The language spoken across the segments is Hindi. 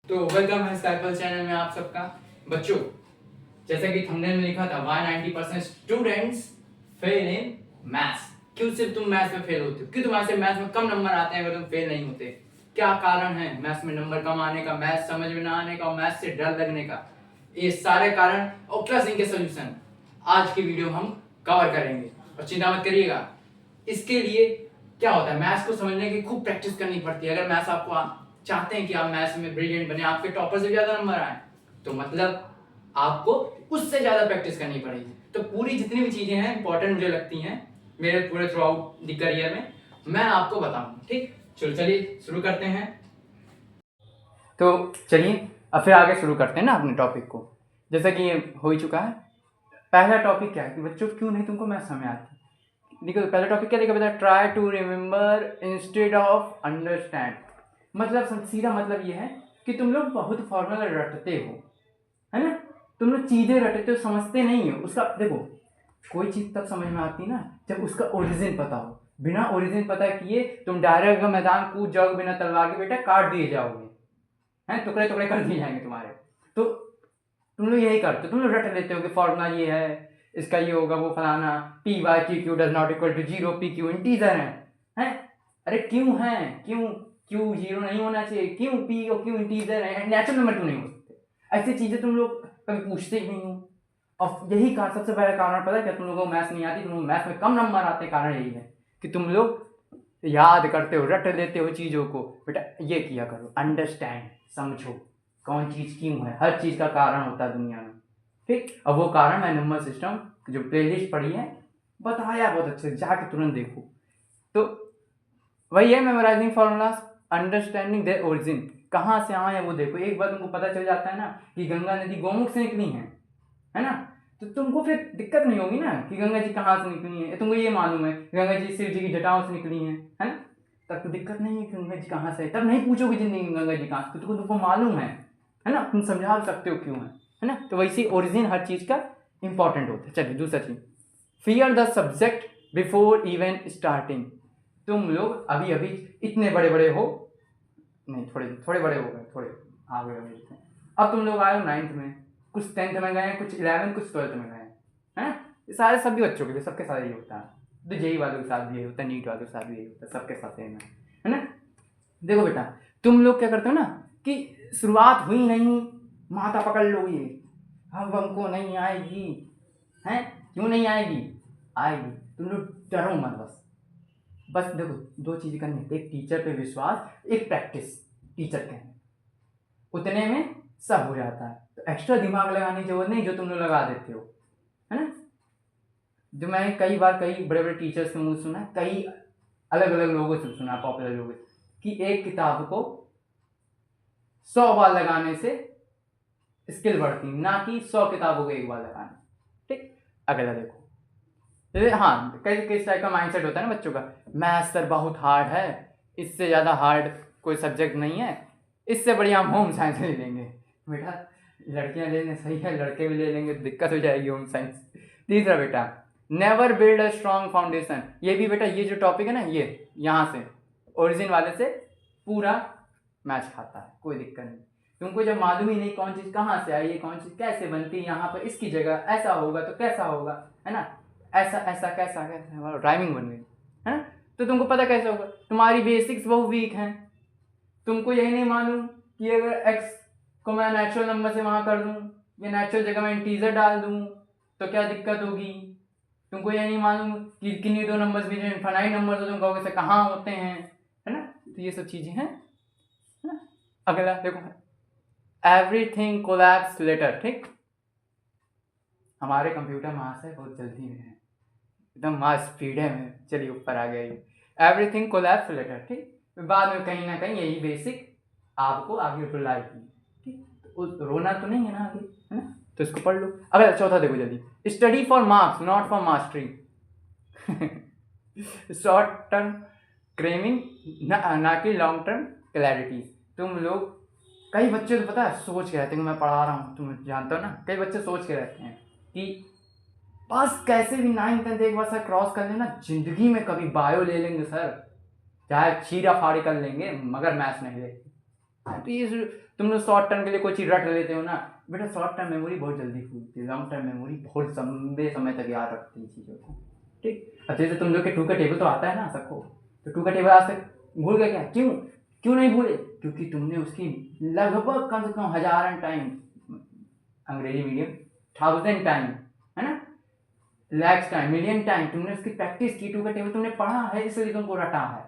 तो वेलकम है स्काईपल चैनल में आप सबका। बच्चों, जैसा कि थंबनेल में लिखा था, why 90% students fail in maths. क्यों सिर्फ तुम मैथ्स में फेल होते हो? क्यों तुम्हारे से मैथ्स में कम नंबर आते हैं अगर तुम फेल नहीं होते? क्या कारण है मैथ्स में नंबर कम आने का, मैथ्स समझ में ना आने का, मैथ्स से डर लगने का? ये सारे कारण और प्लस इनके सोल्यूशन आज की वीडियो में हम कवर करेंगे। और चिंता मत करिएगा, इसके लिए क्या होता है, मैथ्स को समझने की खूब प्रैक्टिस करनी पड़ती है। अगर मैथ्स आपको चाहते हैं कि आप मैथ्स में ब्रिलियंट बने, आपके टॉपर से भी ज्यादा नंबर आए, तो मतलब आपको उससे ज्यादा प्रैक्टिस करनी पड़ेगी। तो पूरी जितनी भी चीजें हैं इंपॉर्टेंट मुझे लगती हैं मेरे पूरे थ्रू आउट द करियर में, मैं आपको बताऊंगा। ठीक, चलिए शुरू करते हैं। तो चलिए अब फिर आगे शुरू करते हैं ना अपने टॉपिक को। जैसा कि ये हो ही चुका है, पहला टॉपिक क्या है कि बच्चों क्यों नहीं तुमको मैथ्स समझ आती। देखो पहला टॉपिक क्या लिखा बताया, try to remember instead of understand. मतलब सीधा मतलब ये है कि तुम लोग बहुत फॉर्मूला रटते हो, है ना। तुम लोग चीजें रटते हो, समझते नहीं हो उसका। देखो कोई चीज तब समझ में आती ना जब उसका ओरिजिन पता हो। बिना ओरिजिन पता किए तुम डायरेक्ट मैदान कूद जाओगे बिना तलवार के, बेटा काट दिए जाओगे, हैं टुकड़े टुकड़े कर दिए जाएंगे तुम्हारे। तो तुम लोग यही करते हो, तुम लोग रट लेते हो कि फॉर्मूला ये है, इसका ये होगा, वो फलाना, P Y Q Q does not equal to zero, P Q integer है, हैं? अरे क्यों है, क्यों क्यू जीरो नहीं होना चाहिए, क्यों पी और क्यू इंटीजर है, नेचुरल नंबर क्यों नहीं हो सकते? ऐसी चीजें तुम लोग कभी पूछते ही नहीं हो। और यही कारण, सबसे बड़ा कारण पता है क्या, तुम लोगों को मैथ्स नहीं आती, तुम लोग मैथ्स में कम नंबर आते, कारण यही है कि तुम लोग याद करते हो, रट लेते हो चीजों को। बेटा ये किया करो, अंडरस्टैंड, समझो कौन चीज क्यों है, हर चीज का कारण होता है दुनिया में। ठीक, अब वो कारण मैं नंबर सिस्टम जो प्लेलिस्ट पढ़ी है बताया बहुत अच्छे से, जाके तुरंत देखो। तो वही है, memorising formulas, understanding their origin, कहाँ से आए हैं वो देखो। एक बार तुमको पता चल जाता है ना कि गंगा नदी गौमुख से निकली है ना, तो तुमको फिर दिक्कत नहीं होगी ना कि गंगा जी कहाँ से निकली है। तुमको ये मालूम है गंगा जी शिव जी की जटाओं से निकली है ना, तब तो दिक्कत नहीं है कि गंगा जी कहाँ से है। तब नहीं पूछोगे जिंदगी में गंगा जी कहाँ से, तुमको मालूम है ना, तुम समझा सकते हो क्यों है ना। तो वैसे ओरिजिन हर चीज का इंपॉर्टेंट होता है। चलिए दूसरा चीज, fear the subject before even starting. तुम लोग अभी अभी इतने बड़े बड़े हो, नहीं थोड़े थोड़े बड़े हो गए, थोड़े आगे अभी, अब तुम लोग आए हो 9th में, कुछ 10th में गए, कुछ 11th, कुछ 12th में गए, हैं? ये सारे सभी बच्चों के लिए, सबके साथ यही होता है। तो जेई वालों के साथ भी यही होता है, नीट वालों के साथ भी यही होता है, सबके साथ यही है ना। देखो बेटा, तुम लोग क्या करते हो ना कि शुरुआत हुई नहीं, माथा पकड़ लो ये, अब हमको नहीं आएगी, हैं? क्यों नहीं आएगी? आएगी, तुम लोग डरो मत। बस देखो दो चीज़ करनी है, एक टीचर पे विश्वास, एक प्रैक्टिस। टीचर के उतने में सब हो जाता है, तो एक्स्ट्रा दिमाग लगाने की जरूरत नहीं जो तुम लोग लगा देते हो, है ना। जो मैंने कई बार कई बड़े बड़े टीचर्स के मुंह सुना, कई अलग अलग लोगों से सुना, पॉपुलर लोगों से, कि एक किताब को 100 बार लगाने से स्किल बढ़ती, ना कि 100 किताबों को एक बार लगाने। ठीक, अगला देखो, जैसे हाँ कई किस टाइप का माइंडसेट होता है ना बच्चों का, मैथ्स सर बहुत हार्ड है, इससे ज़्यादा हार्ड कोई सब्जेक्ट नहीं है, इससे बढ़िया हम होम साइंस ले लेंगे। बेटा लड़कियां लेने सही है, लड़के भी ले लेंगे दिक्कत हो जाएगी होम साइंस। तीसरा बेटा, never build a strong foundation. ये भी बेटा, ये जो टॉपिक है ना, ये यहाँ से ओरिजिन वाले से पूरा मैच खाता है, कोई दिक्कत नहीं। तुमको जब मालूम ही नहीं कौन चीज़ कहाँ से आई है, कौन चीज़ कैसे बनती है, यहाँ पर इसकी जगह ऐसा होगा तो कैसा होगा, है ना, ऐसा ऐसा कैसा कैसा राइमिंग बन गई, है ना। तो तुमको पता कैसे होगा, तुम्हारी बेसिक्स बहुत वीक हैं। तुमको यही नहीं मालूम कि अगर x को मैं नेचुरल नंबर से वहाँ कर दूँ या नेचुरल जगह में इंटीजर डाल दूँ तो क्या दिक्कत होगी। तुमको यही नहीं मालूम कि किन्हीं दो नंबर्स भी जो इनफाइनाइट नंबर्स हो तुम कहोगे से कहाँ होते हैं, है ना। तो ये सब चीज़ें हैं, है ना। अगला देखो, एवरीथिंग कोलैप्स लेटर। ठीक, हमारे कंप्यूटर महाशय बहुत जल्दी में है, एकदम मास स्पीड है में, चलिए ऊपर आ गया ये, एवरीथिंग कोलैप्स लेटर। ठीक, बाद में कहीं ना कहीं यही बेसिक आपको आगे रुलाएगी। ठीक, तो रोना तो नहीं है ना आगे, है ना, तो इसको पढ़ लो। अगर चौथा देखो जल्दी, study for marks not for mastery. Short term cramming ना कि लॉन्ग टर्म क्लैरिटी। तुम लोग, कई बच्चे तो पता है सोच के रहते हैं, मैं पढ़ा रहा हूँ, तुम जानते हो ना, कई बच्चे सोच के रहते हैं कि बस कैसे भी 9th-10th एक बार सर क्रॉस कर लेना, जिंदगी में कभी बायो ले लेंगे सर, चाहे छीरा फाड़ी कर लेंगे, मगर मैथ्स नहीं लेंगे। तो ये तुम लोग शॉर्ट टर्म के लिए कोई चीज़ रट लेते हो ना बेटा, शॉर्ट टर्म मेमोरी बहुत जल्दी फूलती है, लॉन्ग टर्म मेमोरी बहुत लंबे समय तक याद रखती है चीज़ों को। ठीक, अब जैसे तुम लोग के 2 का टेबल तो आता है ना सबको, तो 2 का टेबल आज तक भूल गए क्या? क्यों नहीं भूले? क्योंकि तुमने उसकी लगभग कम से कम हजारन टाइम, अंग्रेजी मीडियम 1000 टाइम, है ना, लैक्स टाइम, मिलियन टाइम तुमने उसकी प्रैक्टिस की। 2 का टेबल तुमने पढ़ा है, इसलिए तुमको रटा है।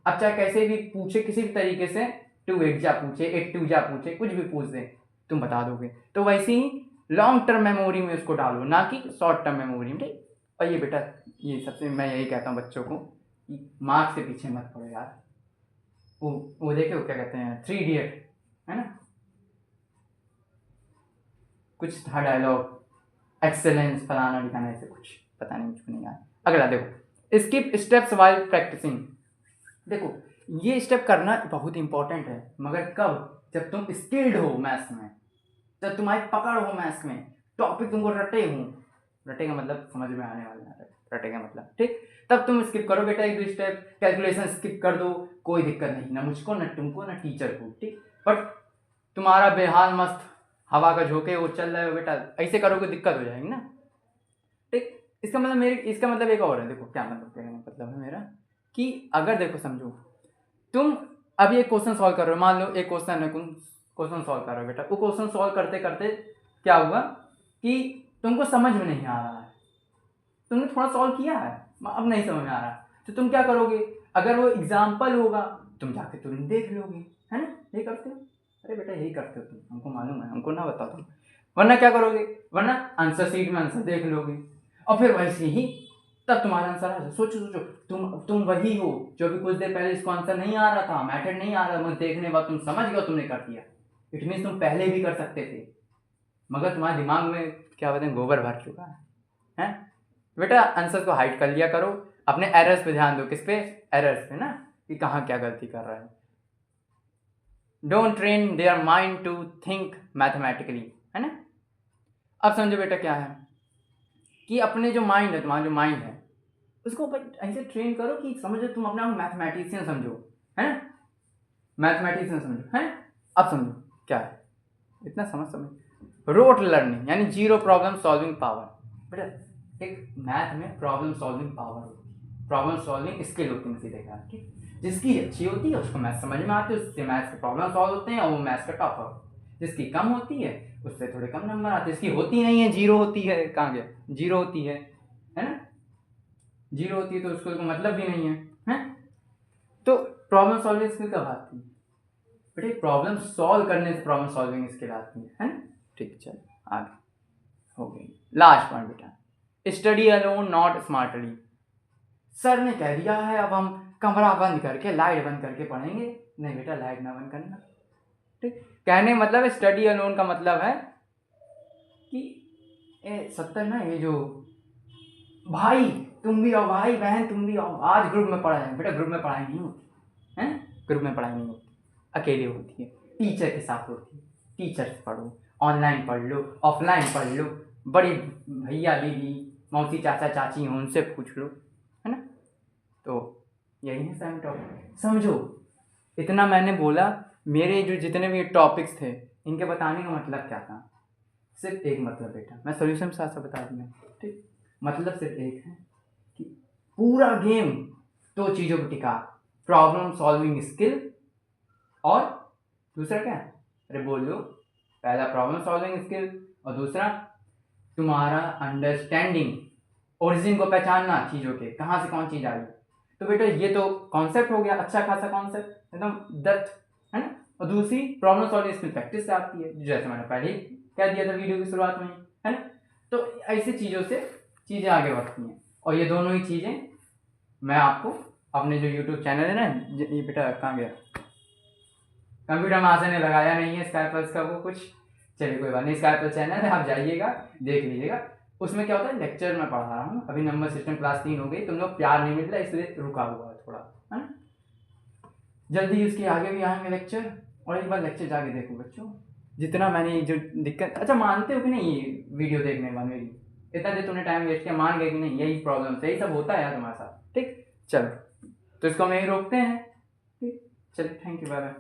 अब चाहे कैसे भी पूछे, किसी भी तरीके से 2 8 जा पूछे, 8 2 जा पूछे, कुछ भी पूछ दे तुम बता दोगे। तो वैसे ही लॉन्ग टर्म मेमोरी में उसको डालो, ना कि शॉर्ट टर्म मेमोरी में। ठीक, और ये बेटा, ये सबसे मैं यही कहता हूँ बच्चों को कि मार्क्स के पीछे मत पड़ो यार। वो देखे वो क्या कहते हैं, 3 इडियट, है ना, कुछ था डायलॉग, एक्सेलेंस फलाना दिखाना, ऐसे कुछ पता नहीं, मुझको नहीं याद। अगला देखो, स्किप स्टेप्स वाइल प्रैक्टिसिंग। देखो ये स्टेप करना बहुत इंपॉर्टेंट है, मगर कब? जब तुम स्किल्ड हो मैथ्स में, जब तुम्हारी पकड़ हो मैथ्स में, टॉपिक तुमको रटे हो, रटे का मतलब समझ में आने वाला है, रटे का मतलब, ठीक, तब तुम स्किप करो बेटा 1-2 स्टेप, कैलकुलेशन स्किप कर दो, कोई दिक्कत नहीं, ना मुझको ना तुमको ना टीचर को। ठीक, बट तुम्हारा बेहाल मस्त हवा का झोंके वो चल रहा है बेटा, ऐसे करोगे दिक्कत हो जाएगी ना। ठीक, इसका मतलब एक और है। देखो क्या मतलब है मेरा, कि अगर देखो समझो, तुम अभी एक क्वेश्चन सॉल्व कर रहे हो, मान लो एक क्वेश्चन है, तुम क्वेश्चन सॉल्व कर रहे हो बेटा, वो क्वेश्चन सॉल्व करते करते क्या हुआ कि तुमको समझ में नहीं आ रहा है, तुमने थोड़ा सॉल्व किया है, अब नहीं समझ में आ रहा, तो तुम क्या करोगे? अगर वो एग्जाम्पल होगा तुम जाके तुरंत देख लोगे, है ना, यही करते हो। अरे बेटा यही करते हो तुम, हमको मालूम है, हमको ना बताओ तुम, वरना क्या करोगे? वरना आंसर शीट में आंसर देख लोगे और फिर वैसे ही तब तुम्हारा आंसर आ जाए। सोचो तुम वही हो जो भी कुछ देर पहले इसको आंसर नहीं आ रहा था, मैथड नहीं आ रहा था, देखने के बाद तुम समझ गए, तुमने कर दिया। इट मीन्स तुम पहले भी कर सकते थे, मगर तुम्हारे दिमाग में क्या बताएं, गोबर भर चुका है। बेटा आंसर को हाइड कर लिया करो, अपने एरर्स पे ध्यान दो। किस पे? एरर्स पे ना, कि कहाँ क्या गलती कर रहा है। Don't train their mind to think mathematically, है ना। अब समझो बेटा क्या है कि अपने जो माइंड है, तुम्हारा जो माइंड है, उसको ऐसे ट्रेन करो कि समझो तुम अपने आप मैथमेटिशियन समझो, है ना, मैथमेटिशियन समझो, है। अब समझो क्या है, इतना समझ रोट लर्निंग यानी जीरो प्रॉब्लम सॉल्विंग पावर। बेटा एक मैथ में प्रॉब्लम सॉल्विंग पावर होती है, प्रॉब्लम सॉल्विंग स्किल होती है, सीधे कहा, ठीक। जिसकी अच्छी होती है उसको मैथ समझ में आती है, उससे मैथ्स के प्रॉब्लम सॉल्व होते हैं और वो मैथ्स का टॉपर। जिसकी कम होती है उससे थोड़े कम नंबर आते हैं, जिसकी होती नहीं है, जीरो होती है, कहाँ गया, जीरो होती है ना, जीरो होती है तो उसको तो मतलब भी नहीं है, हैं? तो प्रॉब्लम सॉल्विंग स्किल कब आती है बेटे? प्रॉब्लम सॉल्व करने से प्रॉब्लम सॉल्विंग स्किल आती है ना। ठीक, चल आगे हो गई। लास्ट पॉइंट बेटा, study alone not smartly. Sir ने कह दिया है अब हम कमरा बंद करके, लाइट बंद करके पढ़ेंगे। नहीं बेटा, लाइट ना बंद करना। ठीक, कहने मतलब स्टडी अलोन का मतलब है कि 70 ना, ये जो भाई तुम भी आओ, भाई बहन तुम भी आओ, आज ग्रुप में पढ़ाई। बेटा ग्रुप में पढ़ाई नहीं होती है, ग्रुप में पढ़ाई नहीं होती, अकेले होती है, टीचर के साथ होती है। टीचर से पढ़ो, ऑनलाइन पढ़ लो, ऑफलाइन पढ़ लो, बड़े भैया दीदी मौसी चाचा चाची हैं उनसे पूछ लो, है ना। तो यही है सेम टॉपिक, समझो। इतना मैंने बोला, मेरे जो जितने भी टॉपिक्स थे इनके बताने का मतलब क्या था? सिर्फ एक मतलब बेटा, मैं सोल्यूशन साथ साथ बता दूंगा, ठीक। मतलब सिर्फ एक है कि पूरा गेम 2 चीज़ों पर टिका, प्रॉब्लम सॉल्विंग स्किल और दूसरा क्या है? अरे बोल लो। पहला प्रॉब्लम सॉल्विंग स्किल और दूसरा तुम्हारा अंडरस्टैंडिंग, ओरिजिन को पहचानना चीज़ों के, कहाँ से कौन चीज़ आई। तो बेटा ये तो कॉन्सेप्ट हो गया, अच्छा खासा कॉन्सेप्ट एकदम दर्द, है ना। और दूसरी प्रॉब्लम सॉल्विंग स्किल प्रैक्टिस से आती है, जैसे मैंने पहले ही कह दिया था वीडियो की शुरुआत में, है ना। तो ऐसी चीज़ों से चीज़ें आगे बढ़ती हैं, और ये दोनों ही चीज़ें मैं आपको अपने जो यूट्यूब चैनल है ना, ये बेटा कहाँ गया, कंप्यूटर मास्टर ने लगाया नहीं है स्काइपल्स का वो कुछ, चलिए कोई बात नहीं, स्काइपल चैनल है, आप जाइएगा देख लीजिएगा। उसमें क्या होता है, लेक्चर में पढ़ा रहा हूँ, अभी नंबर सिस्टम क्लास 3 हो गई, तुम लोग प्यार नहीं मिल रहा इसलिए रुका हुआ है थोड़ा, है ना। जल्दी उसके आगे भी आएंगे लेक्चर, और एक बार लेक्चर जाके देखो बच्चों, जितना मैंने जो दिक्कत, अच्छा मानते हो कि नहीं ये वीडियो देखने के बाद मेरी इतना देर तुमने टाइम वेस्ट किया, मान गए कि नहीं यही प्रॉब्लम, यही सब होता है यार तुम्हारे साथ, ठीक। चलो तो इसको हम यहीं रोकते हैं, ठीक, चलो थैंक यू, बाय बाय।